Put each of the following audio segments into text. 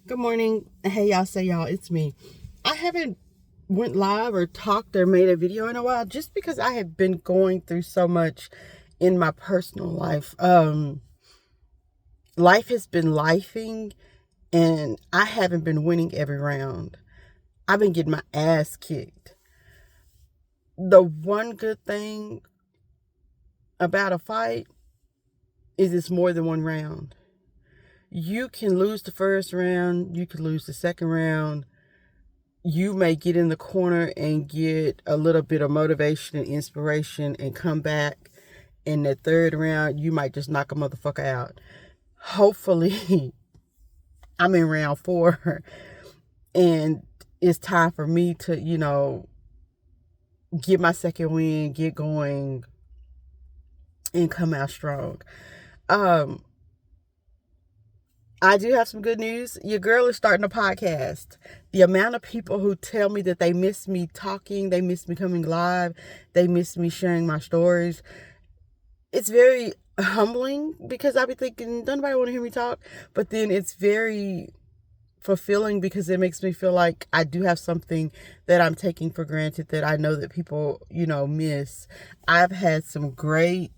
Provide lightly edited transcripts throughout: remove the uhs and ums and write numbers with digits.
Good morning. Hey, y'all. Say y'all, it's me. I haven't went live or talked or made a video in a while just because I have been going through so much in my personal life. Life has been lifing and I haven't been winning every round. I've been getting my ass kicked. The one good thing about a fight is it's more than one round. You can lose the first round, you can lose the second round, you may get in the corner and get a little bit of motivation and inspiration and come back in the third round. You might just knock a motherfucker out. Hopefully, I'm in round 4 and it's time for me to, get my second win, get going, and come out strong. Um, I do have some good news. Your girl is starting a podcast. The amount of people who tell me that they miss me talking, they miss me coming live, they miss me sharing my stories. It's very humbling because I be thinking, doesn't nobody want to hear me talk? But then it's very fulfilling because it makes me feel like I do have something that I'm taking for granted that I know that people, miss. I've had some great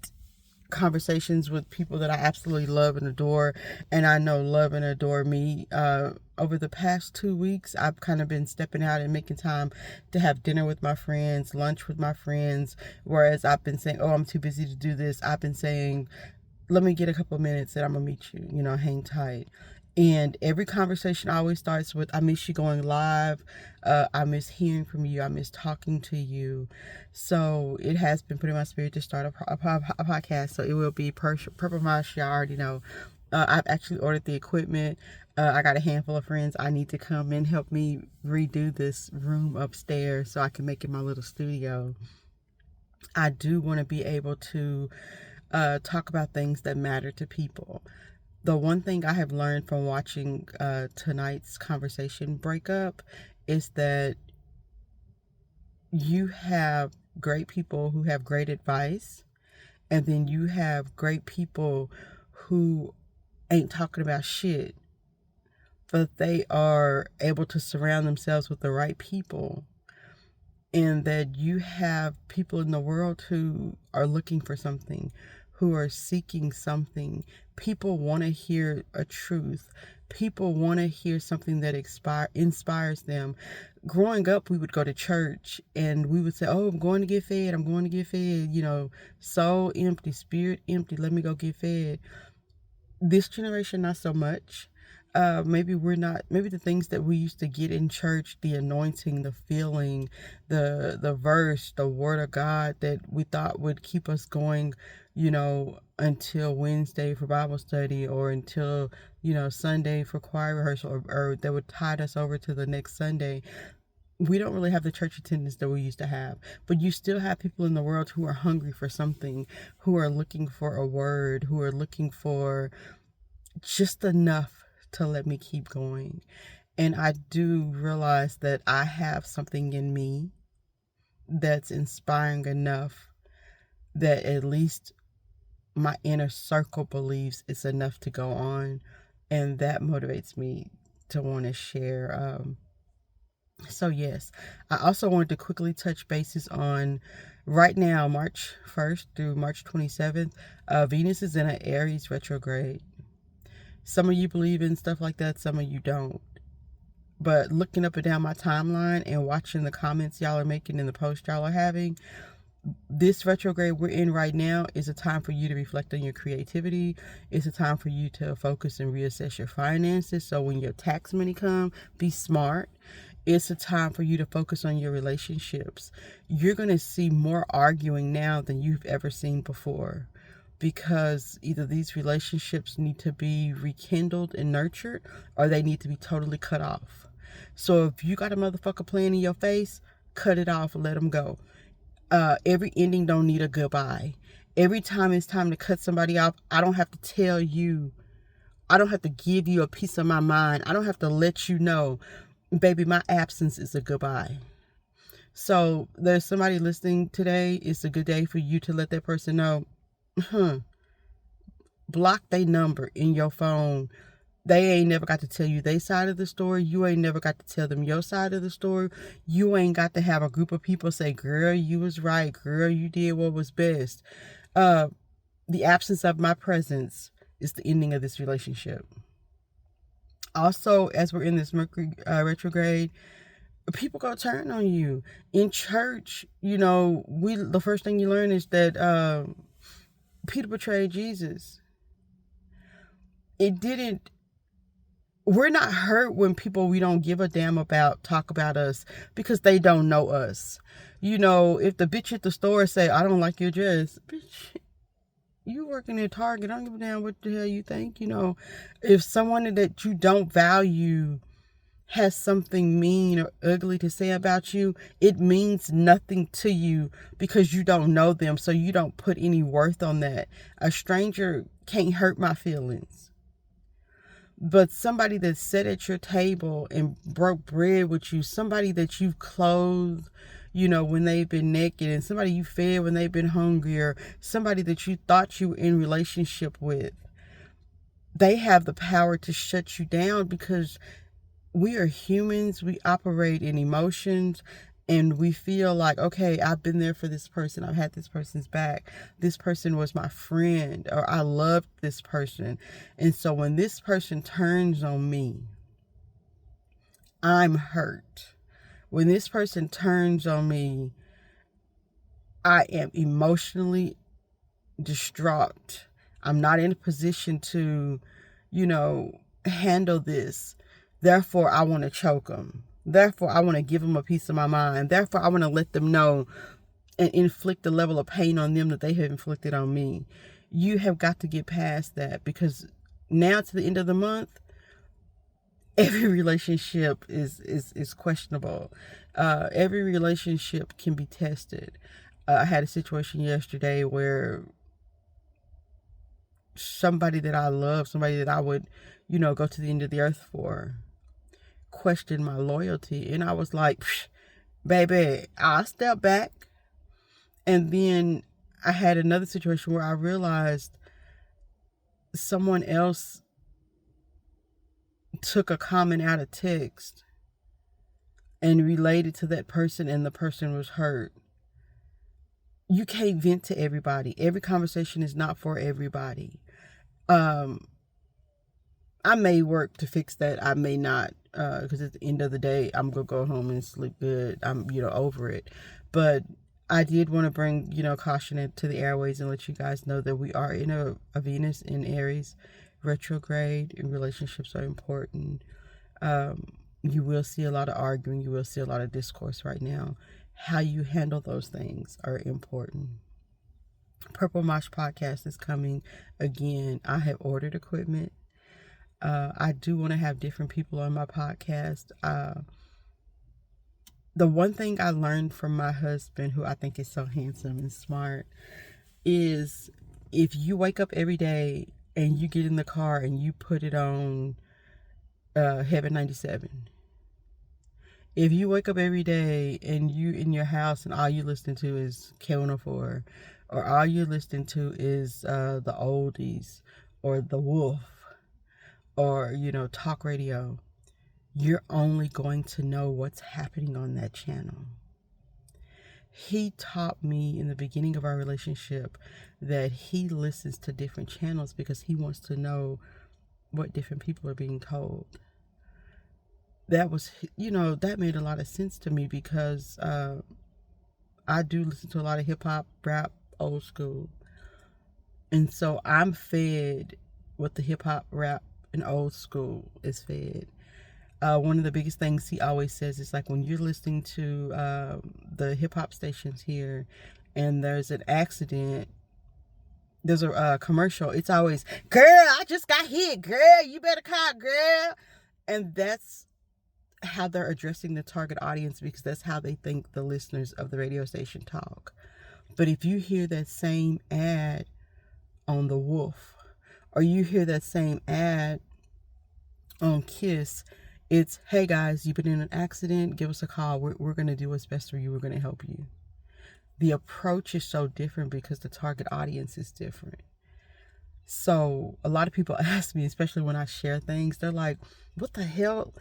conversations with people that I absolutely love and adore, and I know love and adore me. Over the past 2 weeks, I've kind of been stepping out and making time to have dinner with my friends, lunch with my friends. Whereas I've been saying, oh, I'm too busy to do this. I've been saying, let me get a couple of minutes and I'm gonna meet you, hang tight. And every conversation always starts with, I miss you going live. I miss hearing from you. I miss talking to you. So it has been put in my spirit to start a podcast. So it will be Purple Mosh. Y'all already know. I've actually ordered the equipment. I got a handful of friends I need to come and help me redo this room upstairs so I can make it my little studio. I do want to be able to talk about things that matter to people. The one thing I have learned from watching tonight's conversation breakup is that you have great people who have great advice, and then you have great people who ain't talking about shit, but they are able to surround themselves with the right people. And that you have people in the world who are looking for something, who are seeking something. People want to hear a truth. People want to hear something that inspires them. Growing up, we would go to church and we would say, oh, I'm going to get fed. I'm going to get fed. Soul empty, spirit empty. Let me go get fed. This generation, not so much. Maybe the things that we used to get in church, the anointing, the feeling, the verse, the word of God that we thought would keep us going, until Wednesday for Bible study, or until, Sunday for choir rehearsal, or that would tide us over to the next Sunday. We don't really have the church attendance that we used to have, but you still have people in the world who are hungry for something, who are looking for a word, who are looking for just enough to let me keep going. And I do realize that I have something in me that's inspiring enough that at least my inner circle believes it's enough to go on. And that motivates me to want to share. So, yes, I also wanted to quickly touch bases on right now, March 1st through March 27th. Venus is in an Aries retrograde. Some of you believe in stuff like that, some of you don't. But looking up and down my timeline and watching the comments y'all are making and the posts y'all are having, this retrograde we're in right now is a time for you to reflect on your creativity. It's a time for you to focus and reassess your finances. So when your tax money come, be smart. It's a time for you to focus on your relationships. You're going to see more arguing now than you've ever seen before, because either these relationships need to be rekindled and nurtured, or they need to be totally cut off. So if you got a motherfucker playing in your face, cut it off and let them go. Every ending don't need a goodbye. Every time it's time to cut somebody off, I don't have to tell you. I don't have to give you a piece of my mind. I don't have to let you know, baby, my absence is a goodbye. So there's somebody listening today. It's a good day for you to let that person know, block their number in your phone. They ain't never got to tell you their side of the story. You ain't never got to tell them your side of the story. You ain't got to have a group of people say, girl, you was right. Girl, you did what was best. The absence of my presence is the ending of this relationship. Also, as we're in this Mercury retrograde, people go turn on you. In church, the first thing you learn is that Peter betrayed Jesus. We're not hurt when people we don't give a damn about talk about us because they don't know us. If the bitch at the store say, I don't like your dress, bitch, you working at Target, I don't give a damn what the hell you think. If someone that you don't value has something mean or ugly to say about you, it means nothing to you because you don't know them, so you don't put any worth on that. A stranger can't hurt my feelings. But somebody that sat at your table and broke bread with you, somebody that you've clothed, when they've been naked, and somebody you fed when they've been hungry, or somebody that you thought you were in relationship with, they have the power to shut you down because we are humans. We operate in emotions, and we feel like, okay, I've been there for this person. I've had this person's back. This person was my friend, or I loved this person. And so when this person turns on me, I'm hurt. When this person turns on me, I am emotionally distraught. I'm not in a position to, handle this. Therefore, I want to choke them. Therefore, I want to give them a piece of my mind. Therefore, I want to let them know and inflict the level of pain on them that they have inflicted on me. You have got to get past that, because now to the end of the month, every relationship is questionable. Every relationship can be tested. I had a situation yesterday where somebody that I love, somebody that I would, go to the end of the earth for, questioned my loyalty. And I was like, baby, I'll step back. And then I had another situation where I realized someone else took a comment out of text and related to that person, and the person was hurt. You can't vent to everybody. Every conversation is not for everybody. I may work to fix that. I may not, because at the end of the day, I'm going to go home and sleep good. I'm, over it. But I did want to bring, caution into the airways and let you guys know that we are in a Venus in Aries retrograde, and relationships are important. You will see a lot of arguing. You will see a lot of discourse right now. How you handle those things are important. Purple Mosh podcast is coming again. I have ordered equipment. I do want to have different people on my podcast. The one thing I learned from my husband, who I think is so handsome and smart, is if you wake up every day and you get in the car and you put it on Heaven 97. If you wake up every day and you in your house and all you listen to is K104, or all you're listening to is the oldies or the Wolf, or talk radio, you're only going to know what's happening on that channel. He taught me in the beginning of our relationship that he listens to different channels because he wants to know what different people are being told. That was, that made a lot of sense to me, because I do listen to a lot of hip hop, rap, old school. And so I'm fed what the hip hop, rap, and old school is fed. One of the biggest things he always says is, like, when you're listening to the hip hop stations here and there's an accident, there's a commercial, it's always, girl, I just got hit, girl, you better call, girl. And that's how they're addressing the target audience, because that's how they think the listeners of the radio station talk. But if you hear that same ad on The Wolf, or you hear that same ad on Kiss, it's, hey guys, you've been in an accident, give us a call. We're going to do what's best for you. We're going to help you. The approach is so different because the target audience is different. So a lot of people ask me, especially when I share things, they're like, what the hell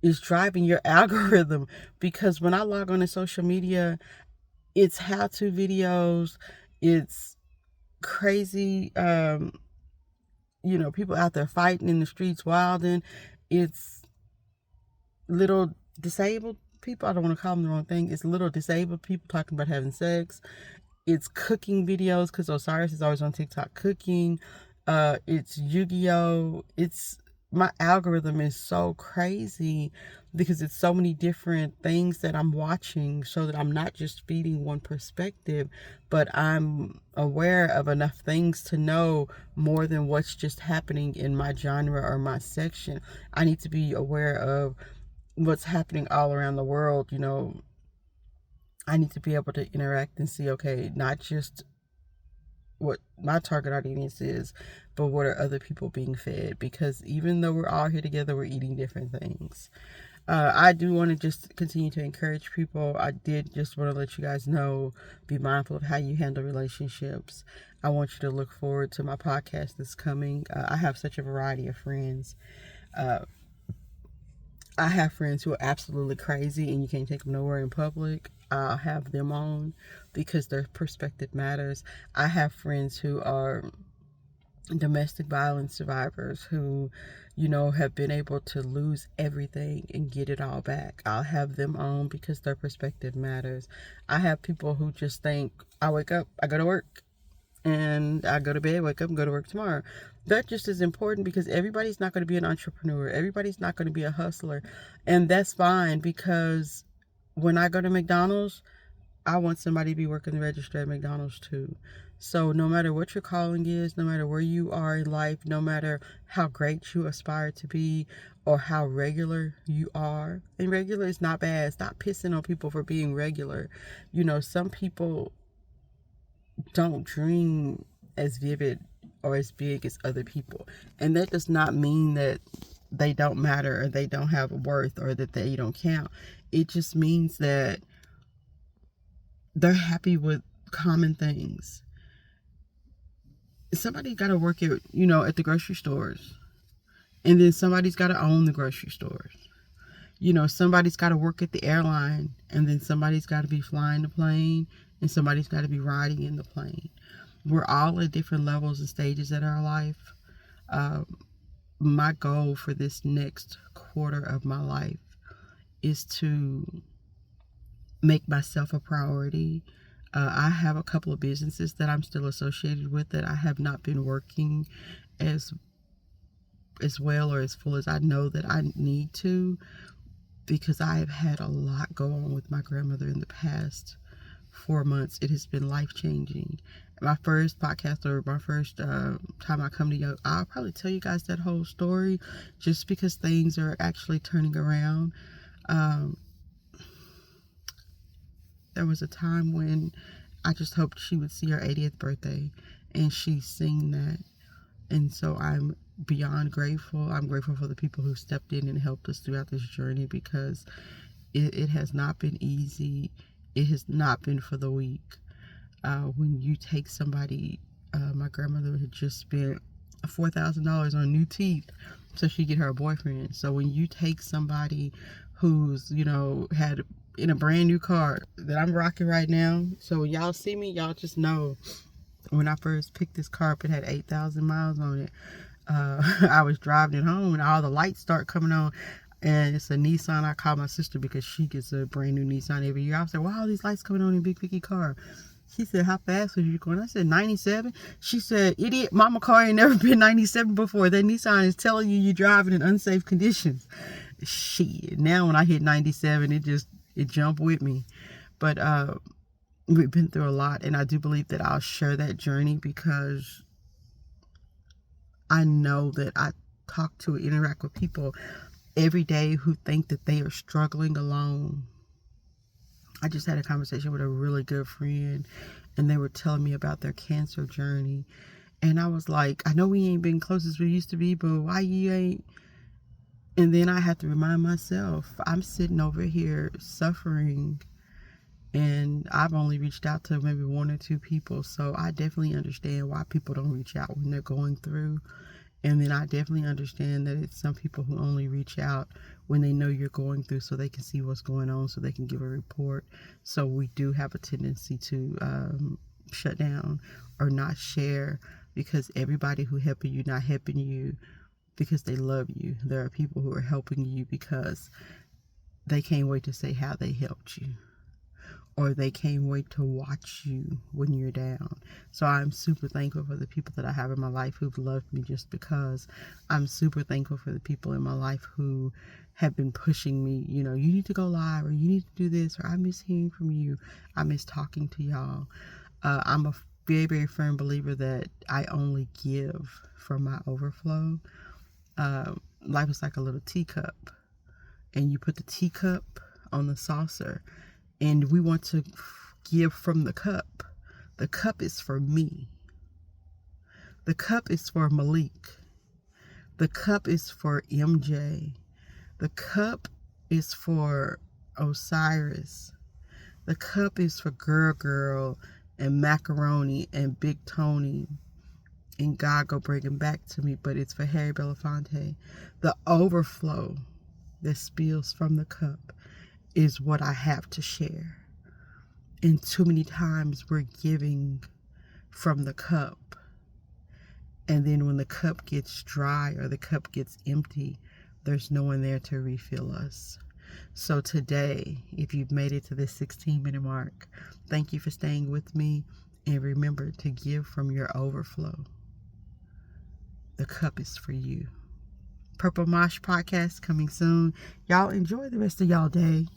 is driving your algorithm? Because when I log on to social media, it's how-to videos, it's crazy, people out there fighting in the streets, wilding. It's little disabled people. I don't want to call them the wrong thing. It's little disabled people talking about having sex. It's cooking videos because Osiris is always on TikTok cooking. It's Yu-Gi-Oh. My algorithm is so crazy because it's so many different things that I'm watching, so that I'm not just feeding one perspective, but I'm aware of enough things to know more than what's just happening in my genre or my section. I need to be aware of what's happening all around the world. I need to be able to interact and see, okay, not just what my target audience is, but what are other people being fed? Because even though we're all here together, we're eating different things. I do want to just continue to encourage people. I did just want to let you guys know, be mindful of how you handle relationships. I want you to look forward to my podcast that's coming. I have such a variety of friends. I have friends who are absolutely crazy and you can't take them nowhere in public. I'll have them on because their perspective matters. I have friends who are domestic violence survivors who, have been able to lose everything and get it all back. I'll have them on because their perspective matters. I have people who just think, I wake up, I go to work, and I go to bed, wake up, and go to work tomorrow. That just is important because everybody's not going to be an entrepreneur. Everybody's not going to be a hustler. And that's fine, because when I go to McDonald's, I want somebody to be working the register at McDonald's too. So no matter what your calling is, no matter where you are in life, no matter how great you aspire to be or how regular you are, and regular is not bad. Stop pissing on people for being regular. Some people don't dream as vivid or as big as other people. And that does not mean that they don't matter or they don't have a worth or that they don't count. It just means that they're happy with common things. Somebody got to work at the grocery stores. And then somebody's got to own the grocery stores. Somebody's got to work at the airline, and then somebody's got to be flying the plane, and somebody's got to be riding in the plane. We're all at different levels and stages in our life. My goal for this next quarter of my life is to make myself a priority. I have a couple of businesses that I'm still associated with that I have not been working as well or as full as I know that I need to, because I have had a lot go on with my grandmother in the past 4 months. It has been life-changing. My first podcast, or my first time I come to you, I'll probably tell you guys that whole story, just because things are actually turning around. There was a time when I just hoped she would see her 80th birthday, and she's seen that. And so I'm beyond grateful. I'm grateful for the people who stepped in and helped us throughout this journey, because it has not been easy. It has not been for the weak. When you take somebody, my grandmother had just spent $4,000 on new teeth so she could get her a boyfriend. So when you take somebody who's, had in a brand new car that I'm rocking right now, so when y'all see me, y'all just know when I first picked this car up, it had 8,000 miles on it. I was driving it home and all the lights start coming on, and it's a Nissan. I call my sister because she gets a brand new Nissan every year. I was like, wow, all these lights coming on in Big Vicky car. She said, how fast was you going? I said, 97. She said, idiot, mama car ain't never been 97 before. That Nissan is telling you you're driving in unsafe conditions. Shit. Now when I hit 97, it jumped with me. But we've been through a lot, and I do believe that I'll share that journey, because I know that I talk to and interact with people every day who think that they are struggling alone. I just had a conversation with a really good friend, and they were telling me about their cancer journey. And I was like, I know we ain't been close as we used to be, but why you ain't? And then I had to remind myself, I'm sitting over here suffering And I've only reached out to maybe one or two people. So I definitely understand why people don't reach out when they're going through. And then I definitely understand that it's some people who only reach out when they know you're going through so they can see what's going on, so they can give a report. So we do have a tendency to shut down or not share, because everybody who helping you not helping you because they love you. There are people who are helping you because they can't wait to say how they helped you, or they can't wait to watch you when you're down. So I'm super thankful for the people that I have in my life who've loved me just because. I'm super thankful for the people in my life who have been pushing me, you need to go live, or you need to do this, or I miss hearing from you. I miss talking to y'all. I'm a very, very firm believer that I only give from my overflow. Life is like a little teacup, and you put the teacup on the saucer, and we want to give from the cup. The cup is for me. The cup is for Malik. The cup is for MJ. The cup is for Osiris. The cup is for Girl and Macaroni and Big Tony and God go bring him back to me, but it's for Harry Belafonte. The overflow that spills from the cup is what I have to share. And too many times we're giving from the cup, and then when the cup gets dry or the cup gets empty, there's no one there to refill us. So today, if you've made it to this 16-minute mark, thank you for staying with me, and remember to give from your overflow. The cup is for you. Purple Mosh podcast coming soon. Y'all enjoy the rest of y'all day.